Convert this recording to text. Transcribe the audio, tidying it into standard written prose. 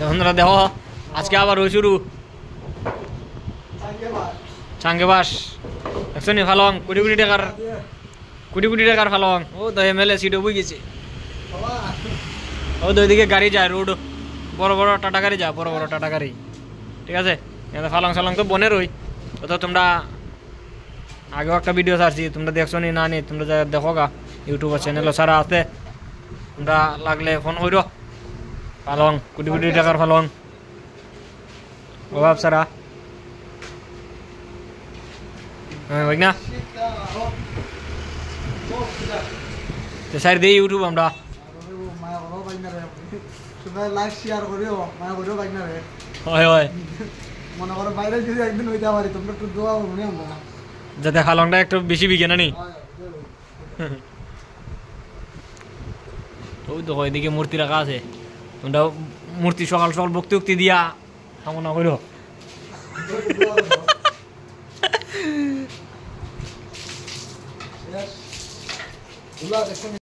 বন্ধুরা দেখো আজকে আবার ওই শুরু চাঙ্গে বাস দেখছো নি ফালং কোটি কোটি টাকার ফালং ও তো এমএলএ সিটও বই গেছে ও তো ওইদিকে গাড়ি যায় রোড বড় বড় টাটা গাড়ি যায় বড় বড় টাটা গাড়ি ঠিক আছে ফালং সালং তো বনের ওই তো তোমরা আগেও একটা ভিডিও ছাড়ছি তোমরা দেখছো নি না নি তোমরা দেখো গা ইউটিউব চ্যানেল সারা আছে তোমরা লাগলে ফোন করো ফালং কোটি টাকার ফালং অভাব সারা হ্যাঁ ভাই না তো স্যার দিই ইউটিউব আমরা লাইক শেয়ার করিও মায়া করিও বাইক না রে হয় হয় মনে করো বাইরে যদি একদিন হইতে পারি তোমরা একটু দোয়া মনে আমরা যাতে ফালংটা একটু বেশি বিকে না নি ওই তো এদিকে মূর্তি রাখা আছে তোমরা মূর্তি সকাল সকাল ভক্তি দিয়া কামনা করো